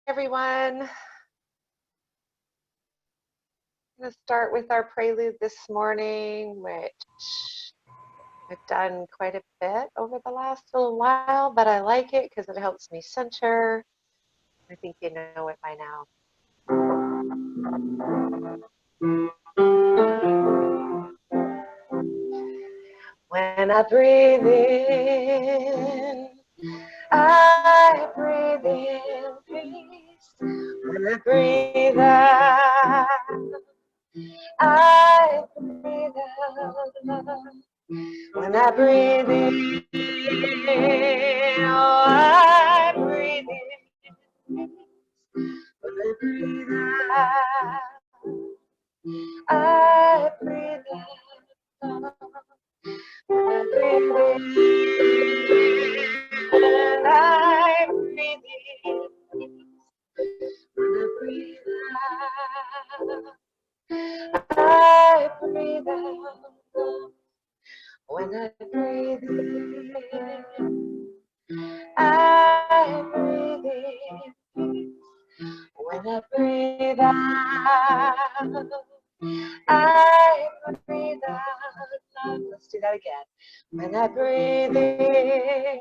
Everyone. I'm going to start with our prelude this morning, which I've done quite a bit over the last little while, but I like it because it helps me center. I think you know it by now. When I breathe in, I breathe in peace. When I breathe out, I breathe out love. When I breathe in, oh, I breathe in. When I breathe out, I breathe out love. When I breathe in, and I breathe in. When I breathe out, I breathe out love. When I breathe in, I breathe in. When I breathe out, I breathe out love. Let's do that again. When I breathe in,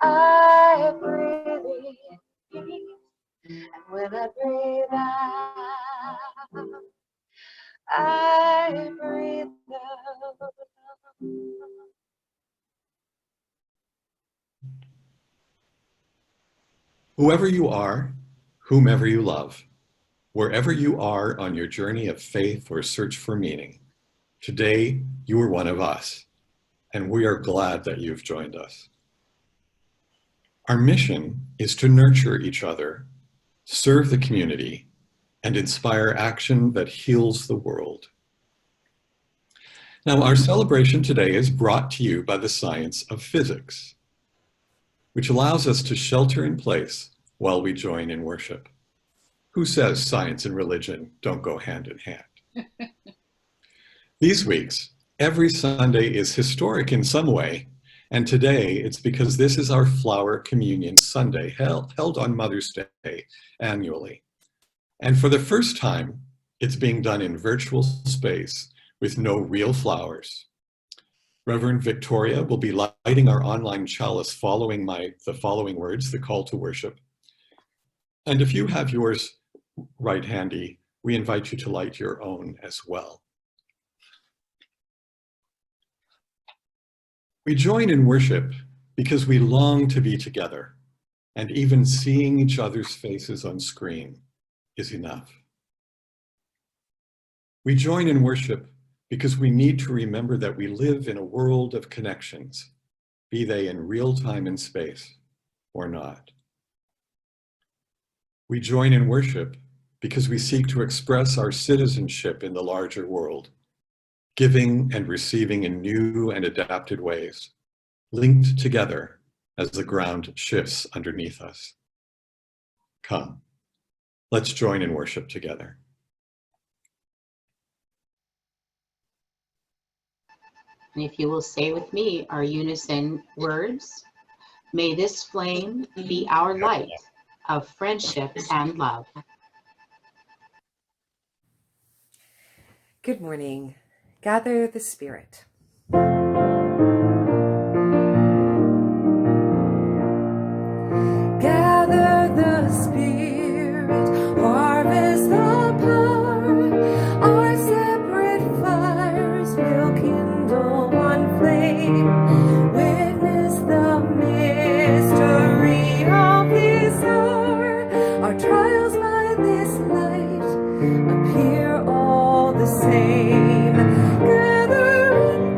I breathe in peace. And when I breathe out, I breathe out. Whoever you are, whomever you love, wherever you are on your journey of faith or search for meaning, today you are one of us, and we are glad that you've joined us. Our mission is to nurture each other, serve the community, and inspire action that heals the world. Now, our celebration today is brought to you by the science of physics, which allows us to shelter in place while we join in worship. Who says science and religion don't go hand in hand? These weeks, every Sunday is historic in some way, and today it's because this is our Flower Communion Sunday, held on Mother's Day annually. And for the first time, it's being done in virtual space with no real flowers. Reverend Victoria will be lighting our online chalice following the following words, the call to worship. And if you have yours right handy, we invite you to light your own as well. We join in worship because we long to be together, and even seeing each other's faces on screen is enough. We join in worship because we need to remember that we live in a world of connections, be they in real time and space or not. We join in worship because we seek to express our citizenship in the larger world, giving and receiving in new and adapted ways, linked together as the ground shifts underneath us. Come, let's join in worship together. And if you will say with me our unison words, may this flame be our light of friendship and love. Good morning. Gather the Spirit. Gather the Spirit, harvest the power. Our separate fires will kindle one flame. Witness the mystery of this hour. Our trials by this light appear all the same. Gather in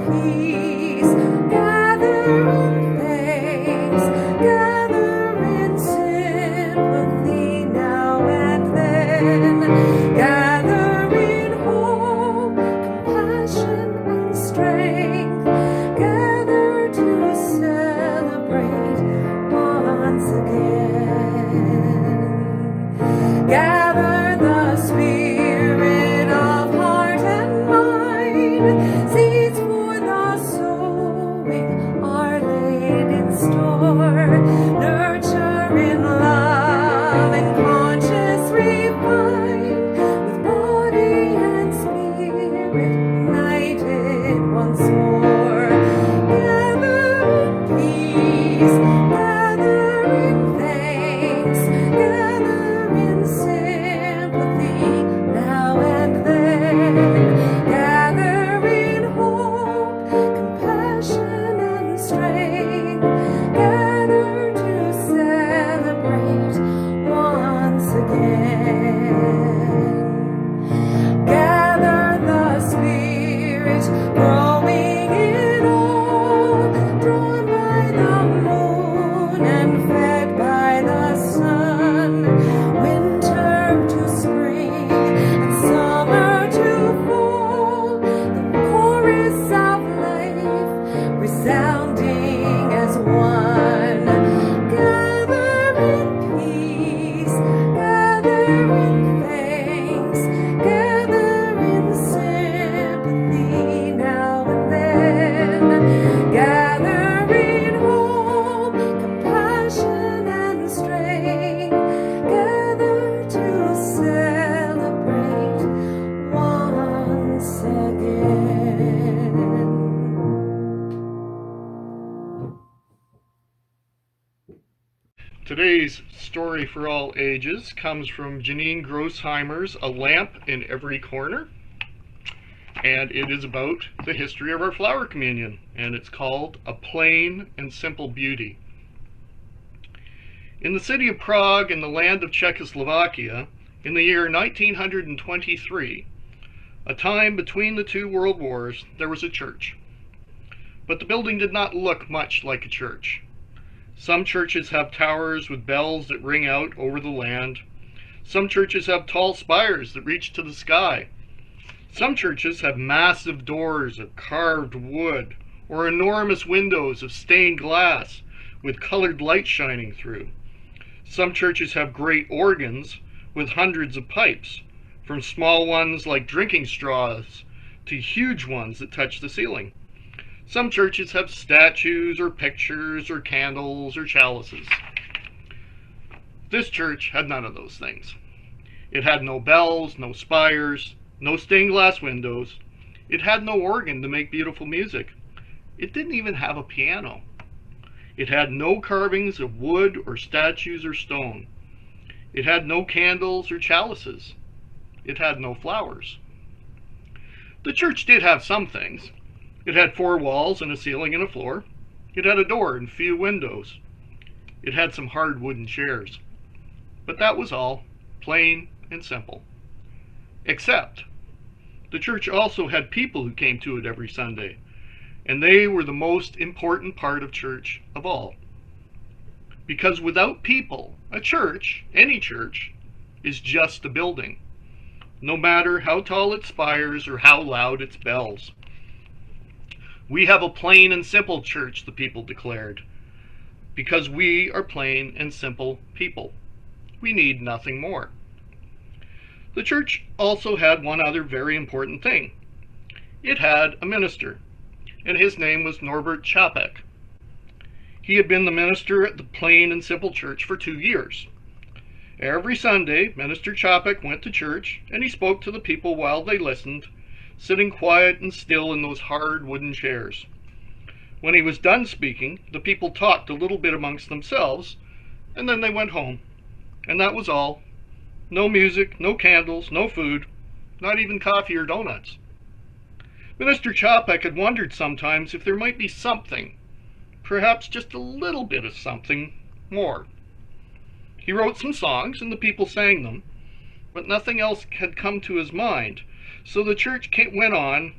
Today's story for all ages comes from Janine Grossheimer's A Lamp in Every Corner, and it is about the history of our flower communion, and it's called A Plain and Simple Beauty. In the city of Prague, in the land of Czechoslovakia, in the year 1923, a time between the two world wars, there was a church. But the building did not look much like a church. Some churches have towers with bells that ring out over the land. Some churches have tall spires that reach to the sky. Some churches have massive doors of carved wood or enormous windows of stained glass with colored light shining through. Some churches have great organs with hundreds of pipes, from small ones like drinking straws to huge ones that touch the ceiling. Some churches have statues or pictures or candles or chalices. This church had none of those things. It had no bells, no spires, no stained glass windows. It had no organ to make beautiful music. It didn't even have a piano. It had no carvings of wood or statues or stone. It had no candles or chalices. It had no flowers. The church did have some things. It had 4 walls and a ceiling and a floor. It had a door and few windows. It had some hard wooden chairs. But that was all, plain and simple. Except, the church also had people who came to it every Sunday, and they were the most important part of church of all. Because without people, a church, any church, is just a building, no matter how tall its spires or how loud its bells. We have a plain and simple church, the people declared, because we are plain and simple people. We need nothing more. The church also had one other very important thing. It had a minister, and his name was Norbert Čapek. He had been the minister at the plain and simple church for 2 years. Every Sunday, Minister Čapek went to church, and he spoke to the people while they listened, sitting quiet and still in those hard wooden chairs. When he was done speaking, the people talked a little bit amongst themselves, and then they went home. And that was all. No music, no candles, no food, not even coffee or donuts. Minister Čapek had wondered sometimes if there might be something, perhaps just a little bit of something more. He wrote some songs and the people sang them, but nothing else had come to his mind, so the church went on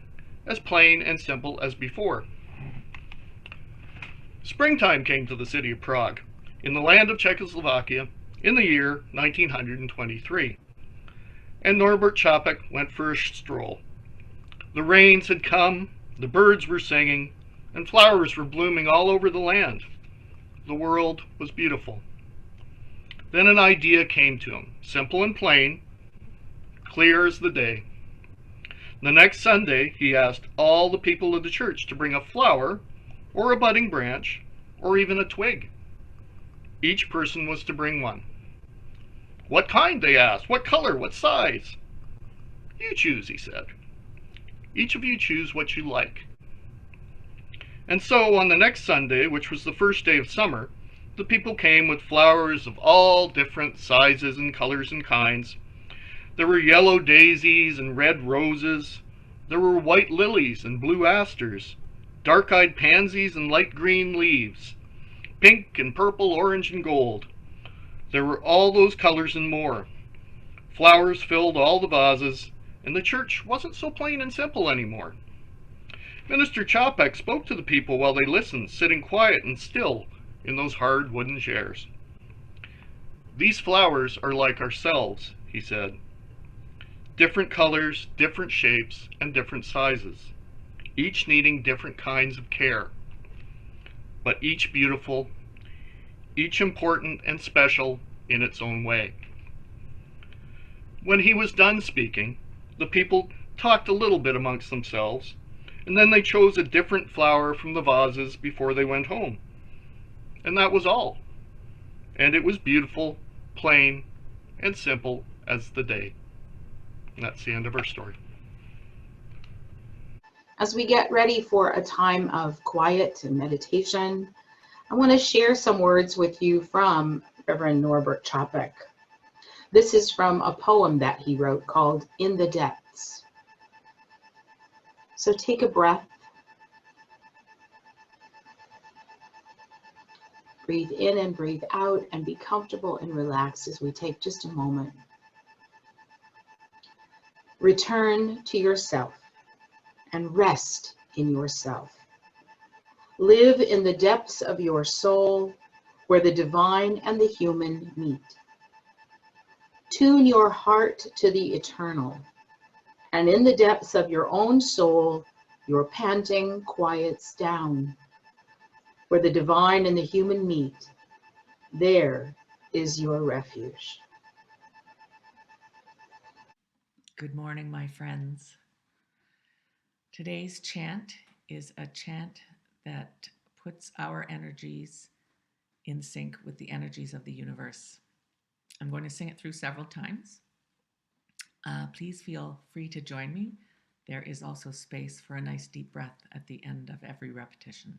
as plain and simple as before. Springtime came to the city of Prague, in the land of Czechoslovakia, in the year 1923, and Norbert Čapek went for a stroll. The rains had come, the birds were singing, and flowers were blooming all over the land. The world was beautiful. Then an idea came to him, simple and plain, clear as the day. The next Sunday, he asked all the people of the church to bring a flower, or a budding branch, or even a twig. Each person was to bring one. What kind, they asked. What color? What size? You choose, he said. Each of you choose what you like. And so on the next Sunday, which was the first day of summer, the people came with flowers of all different sizes and colors and kinds. There were yellow daisies and red roses. There were white lilies and blue asters, dark-eyed pansies and light green leaves, pink and purple, orange and gold. There were all those colors and more. Flowers filled all the vases, and the church wasn't so plain and simple anymore. Minister Čapek spoke to the people while they listened, sitting quiet and still in those hard wooden chairs. These flowers are like ourselves, he said. Different colors, different shapes, and different sizes, each needing different kinds of care, but each beautiful, each important and special in its own way. When he was done speaking, the people talked a little bit amongst themselves, and then they chose a different flower from the vases before they went home. And that was all. And it was beautiful, plain, and simple as the day. And that's the end of our story. As we get ready for a time of quiet and meditation, I want to share some words with you from Reverend Norbert Chopek. This is from a poem that he wrote called In the Depths. So take a breath. Breathe in and breathe out and be comfortable and relaxed as we take just a moment. Return to yourself and rest in yourself. Live in the depths of your soul where the divine and the human meet. Tune your heart to the eternal, and in the depths of your own soul, your panting quiets down. Where the divine and the human meet, there is your refuge. Good morning, my friends. Today's chant is a chant that puts our energies in sync with the energies of the universe. I'm going to sing it through several times. Please feel free to join me. There is also space for a nice deep breath at the end of every repetition.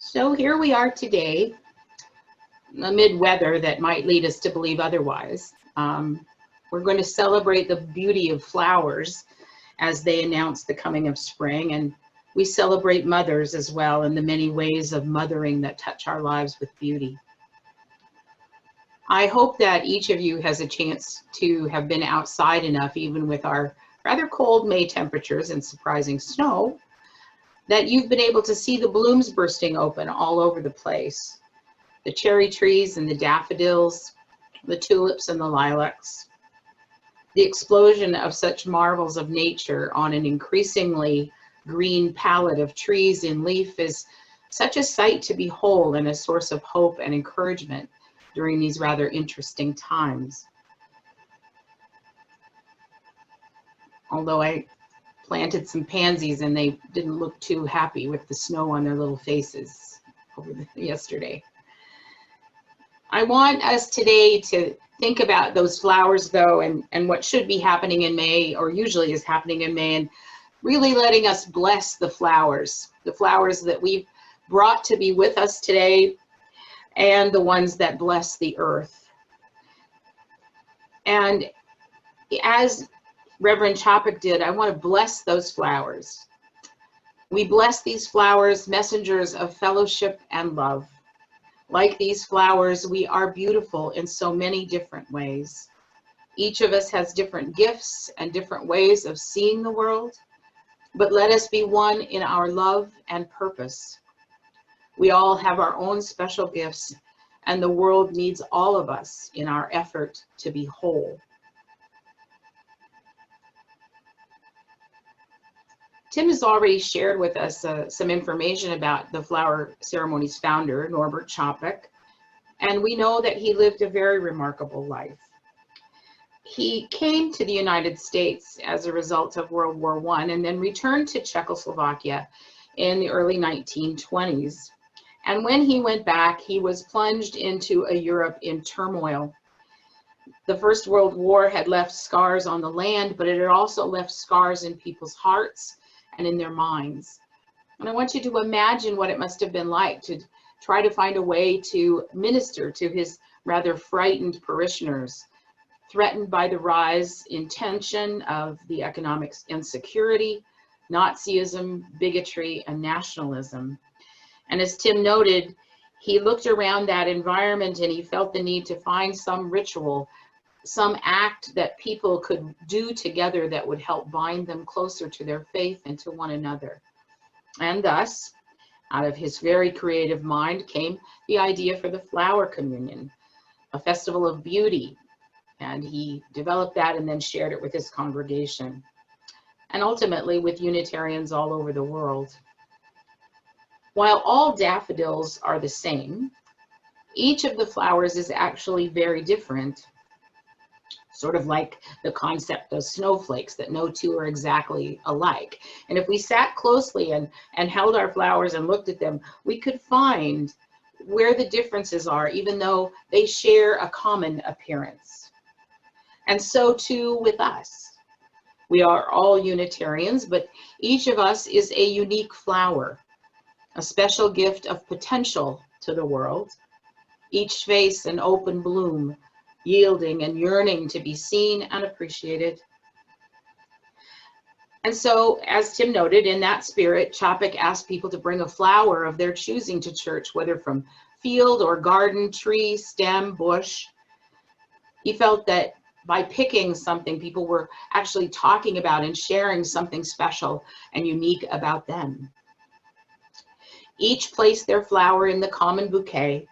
So here we are today, amid weather that might lead us to believe otherwise. We're going to celebrate the beauty of flowers as they announce the coming of spring, and we celebrate mothers as well in the many ways of mothering that touch our lives with beauty. I hope that each of you has a chance to have been outside enough, even with our rather cold May temperatures and surprising snow, that you've been able to see the blooms bursting open all over the place. The cherry trees and the daffodils, the tulips and the lilacs. The explosion of such marvels of nature on an increasingly green palette of trees in leaf is such a sight to behold and a source of hope and encouragement during these rather interesting times. Although I planted some pansies and they didn't look too happy with the snow on their little faces yesterday. I want us today to think about those flowers though, and what should be happening in May, or usually is happening in May, and really letting us bless the flowers that we've brought to be with us today, and the ones that bless the earth. And as Reverend Chopek did, I want to bless those flowers. We bless these flowers, messengers of fellowship and love. Like these flowers, we are beautiful in so many different ways. Each of us has different gifts and different ways of seeing the world, but let us be one in our love and purpose. We all have our own special gifts, and the world needs all of us in our effort to be whole. Tim has already shared with us some information about the flower ceremony's founder, Norbert Chopik, and we know that he lived a very remarkable life. He came to the United States as a result of World War I and then returned to Czechoslovakia in the early 1920s. And when he went back, he was plunged into a Europe in turmoil. The First World War had left scars on the land, but it had also left scars in people's hearts and in their minds. And I want you to imagine what it must have been like to try to find a way to minister to his rather frightened parishioners, threatened by the rise in tension of the economic insecurity, Nazism, bigotry, and nationalism. And as Tim noted, he looked around that environment and he felt the need to find some ritual, some act that people could do together that would help bind them closer to their faith and to one another. And thus, out of his very creative mind came the idea for the flower communion, a festival of beauty. And he developed that and then shared it with his congregation, and ultimately with Unitarians all over the world. While all daffodils are the same, each of the flowers is actually very different, sort of like the concept of snowflakes, that no two are exactly alike. And if we sat closely and held our flowers and looked at them, we could find where the differences are, even though they share a common appearance. And so too with us. We are all Unitarians, but each of us is a unique flower, a special gift of potential to the world, each face an open bloom, yielding and yearning to be seen and appreciated. And so, as Tim noted, in that spirit, Chopik asked people to bring a flower of their choosing to church, whether from field or garden, tree, stem, bush. He felt that by picking something, people were actually talking about and sharing something special and unique about them. Each placed their flower in the common bouquet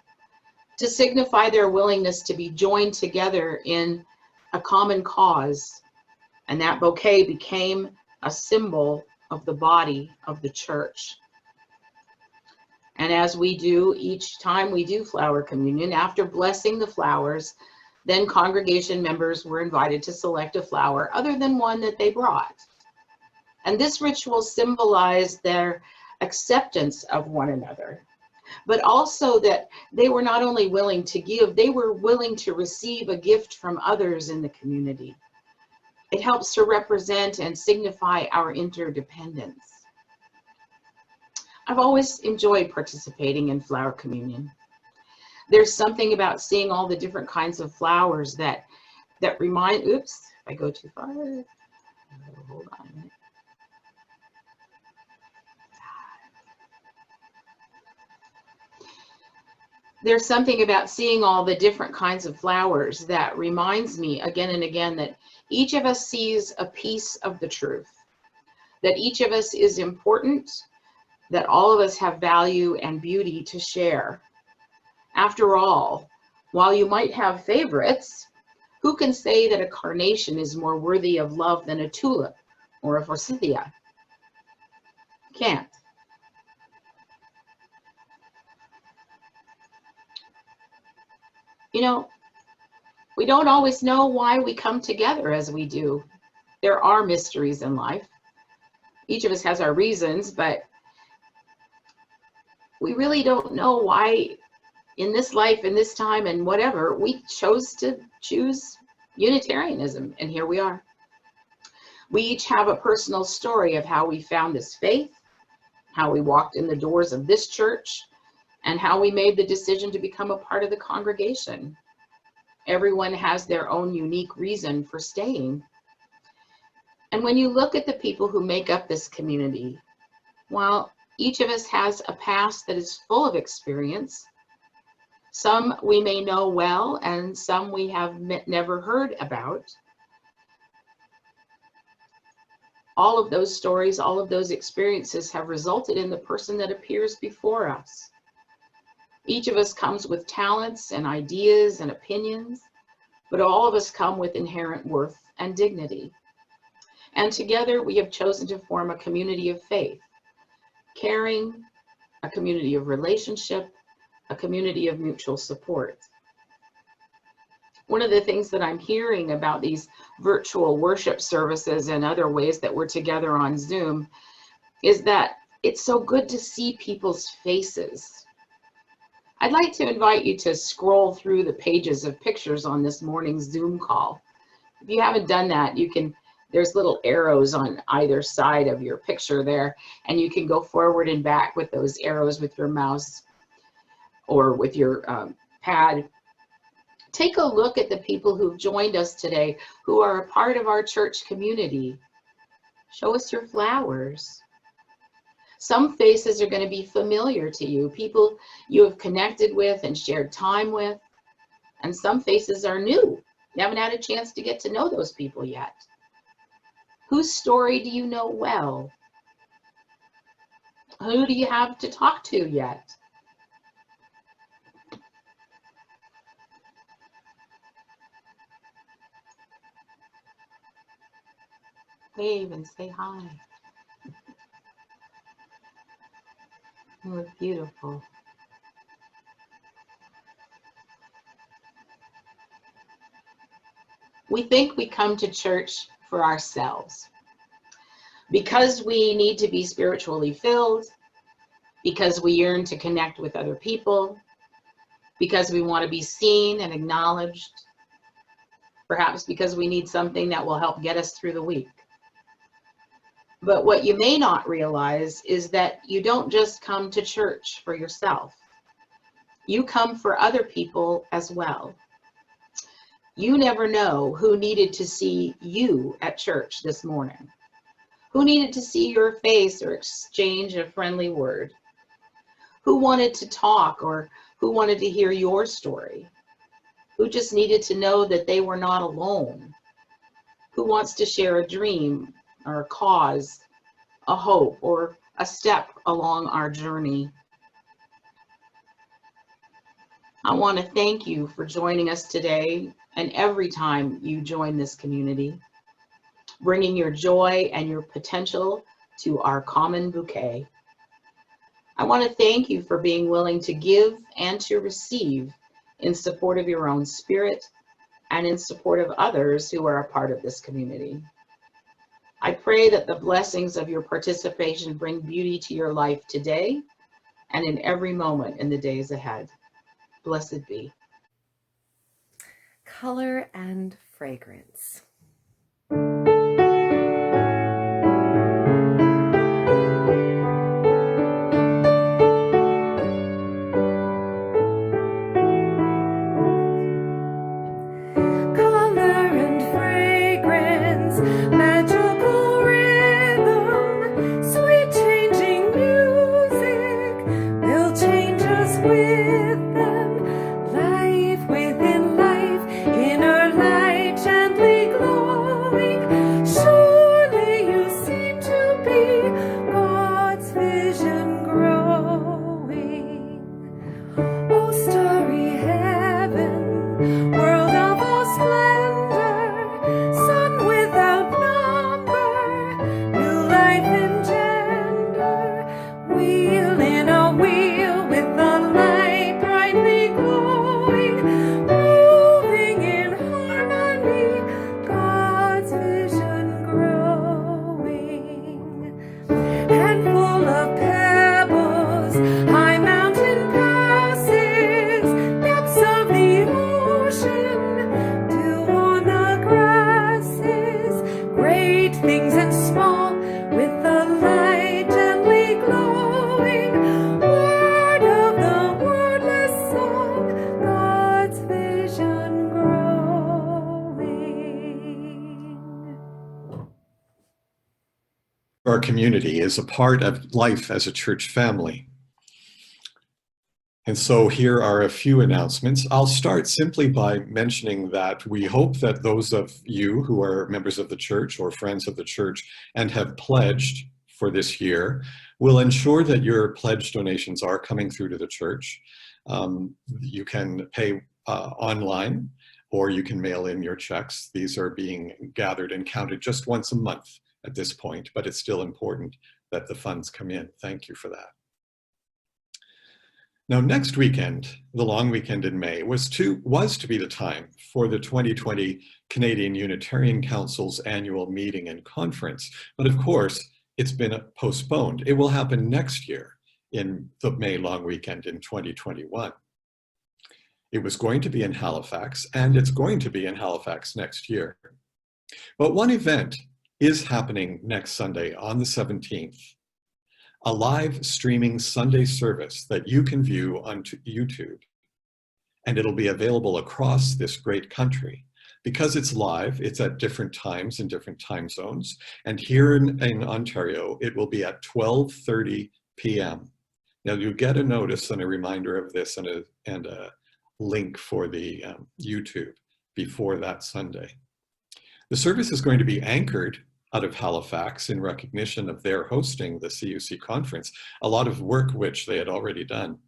to signify their willingness to be joined together in a common cause. And that bouquet became a symbol of the body of the church. And as we do each time we do flower communion, after blessing the flowers, then congregation members were invited to select a flower other than one that they brought. And this ritual symbolized their acceptance of one another, but also that they were not only willing to give, they were willing to receive a gift from others in the community. It helps to represent and signify our interdependence. I've always enjoyed participating in flower communion. There's something about seeing all the different kinds of flowers that remind, oops, if I go too far, hold on a minute. There's something about seeing all the different kinds of flowers that reminds me again and again that each of us sees a piece of the truth, that each of us is important, that all of us have value and beauty to share. After all, while you might have favorites, who can say that a carnation is more worthy of love than a tulip or a forsythia? Can't. You know, we don't always know why we come together as we do. There are mysteries in life. Each of us has our reasons, but we really don't know why in this life, in this time, and whatever, we chose to choose Unitarianism, and here we are. We each have a personal story of how we found this faith, how we walked in the doors of this church, and how we made the decision to become a part of the congregation. Everyone has their own unique reason for staying. And when you look at the people who make up this community, while each of us has a past that is full of experience, some we may know well and some we have never heard about. All of those stories, all of those experiences have resulted in the person that appears before us. Each of us comes with talents and ideas and opinions, but all of us come with inherent worth and dignity. And together we have chosen to form a community of faith, caring, a community of relationship, a community of mutual support. One of the things that I'm hearing about these virtual worship services and other ways that we're together on Zoom is that it's so good to see people's faces. I'd like to invite you to scroll through the pages of pictures on this morning's Zoom call. If you haven't done that, there's little arrows on either side of your picture there, and you can go forward and back with those arrows with your mouse or with your pad. Take a look at the people who've joined us today who are a part of our church community. Show us your flowers. Some faces are going to be familiar to you, people you have connected with and shared time with, and some faces are new. You haven't had a chance to get to know those people yet. Whose story do you know well? Who do you have to talk to yet? Wave and say hi. You look beautiful. We think we come to church for ourselves because we need to be spiritually filled, because we yearn to connect with other people, because we want to be seen and acknowledged, perhaps because we need something that will help get us through the week. But what you may not realize is that you don't just come to church for yourself. You come for other people as well. You never know who needed to see you at church this morning, who needed to see your face or exchange a friendly word, who wanted to talk or who wanted to hear your story, who just needed to know that they were not alone, who wants to share a dream or a cause, a hope, or a step along our journey. I want to thank you for joining us today and every time you join this community, bringing your joy and your potential to our common bouquet. I want to thank you for being willing to give and to receive in support of your own spirit and in support of others who are a part of this community. I pray that the blessings of your participation bring beauty to your life today and in every moment in the days ahead. Blessed be. Color and fragrance. Color and fragrance, magical rhythm, sweet changing music, they'll change us with them. Life within life, inner light gently glowing. Surely you seem to be God's vision growing. Oh, starry heaven, world of all splendor, sun without number, new life engender, wheel in a wheel with the light brightly glowing, moving in harmony, God's vision growing. And full of pebbles, high mountain passes, depths of the ocean, dew on the grasses, great things and small, with the light gently glowing, word of the wordless song, God's vision growing. Our community is a part of life as a church family. And so here are a few announcements. I'll start simply by mentioning that we hope that those of you who are members of the church or friends of the church and have pledged for this year will ensure that your pledge donations are coming through to the church. You can pay online or you can mail in your checks. These are being gathered and counted just once a month at this point, but it's still important that the funds come in. Thank you for that. Now, next weekend, the long weekend in May, was to be the time for the 2020 Canadian Unitarian Council's annual meeting and conference. But of course, it's been postponed. It will happen next year in the May long weekend in 2021. It was going to be in Halifax, and it's going to be in Halifax next year. But one event is happening next Sunday on the 17th. A live streaming Sunday service that you can view on YouTube. And it'll be available across this great country. Because it's live, it's at different times in different time zones. And here in Ontario, it will be at 12:30 p.m. Now you get a notice and a reminder of this and a link for the YouTube before that Sunday. The service is going to be anchored out of Halifax in recognition of their hosting the CUC conference, a lot of work which they had already done.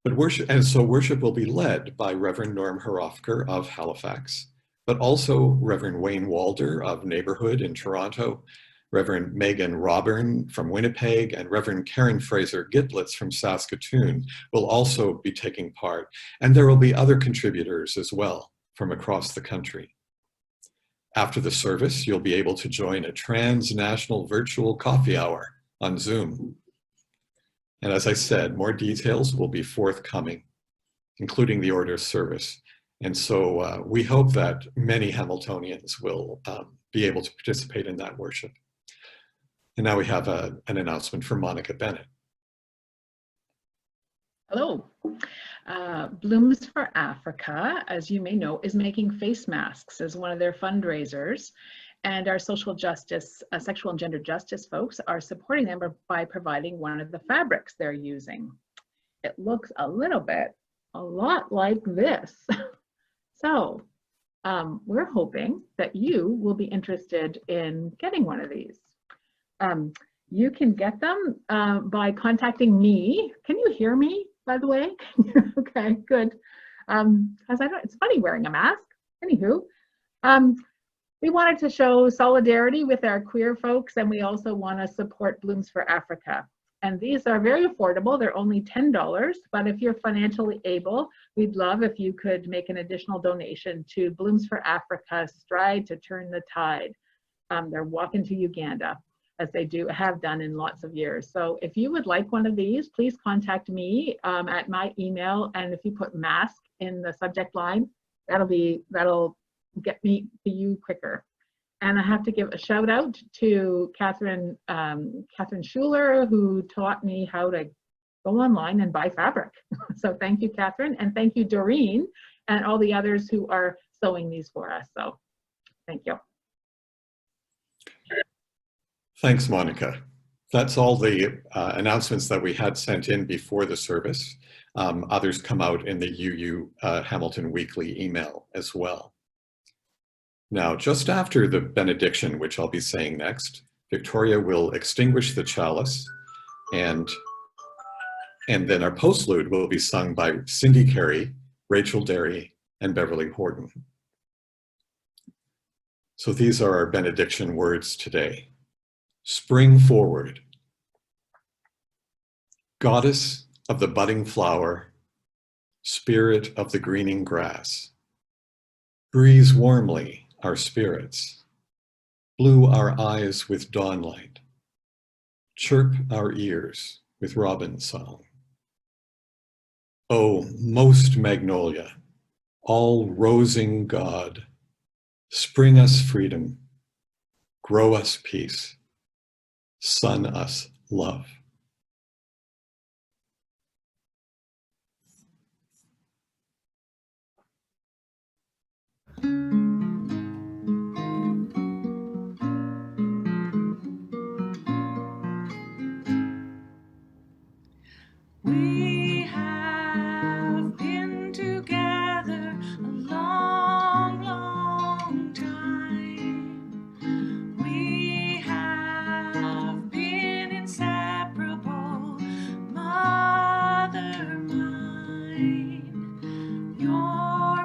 But worship will be led by Reverend Norm Horofker of Halifax, but also Reverend Wayne Walder of Neighborhood in Toronto, Reverend Megan Robern from Winnipeg, and Reverend Karen Fraser Gitlitz from Saskatoon will also be taking part. And there will be other contributors as well from across the country. After the service, you'll be able to join a transnational virtual coffee hour on Zoom. And as I said, more details will be forthcoming, including the order of service. And so we hope that many Hamiltonians will be able to participate in that worship. And now we have an announcement from Monica Bennett. Hello. Blooms for Africa, as you may know, is making face masks as one of their fundraisers. And our social justice, sexual and gender justice folks are supporting them by providing one of the fabrics they're using. It looks a lot like this. So we're hoping that you will be interested in getting one of these. You can get them by contacting me. Can you hear me, by the way? Okay, good. Because it's funny wearing a mask. Anywho, we wanted to show solidarity with our queer folks, and we also want to support Blooms for Africa. And these are very affordable. They're only $10, but if you're financially able, we'd love if you could make an additional donation to Blooms for Africa, Stride to Turn the Tide. They're walking to Uganda, as they have done in lots of years. So if you would like one of these, please contact me at my email. And if you put mask in the subject line, that'll get me to you quicker. And I have to give a shout out to Catherine Schuler, who taught me how to go online and buy fabric. So thank you, Catherine, and thank you, Doreen, and all the others who are sewing these for us. So thank you. Thanks, Monica. That's all the announcements that we had sent in before the service. Others come out in the UU Hamilton Weekly email as well. Now, just after the benediction, which I'll be saying next, Victoria will extinguish the chalice, and then our postlude will be sung by Cindy Carey, Rachel Derry, and Beverly Horton. So these are our benediction words today. Spring forward. Goddess of the budding flower, Spirit of the greening grass, breeze warmly our spirits, blue our eyes with dawnlight, chirp our ears with robin song. O most magnolia, all rosing God, spring us freedom, grow us peace, sun us love. We have been together a long, long time. We have been inseparable, mother mine. Your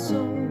soul.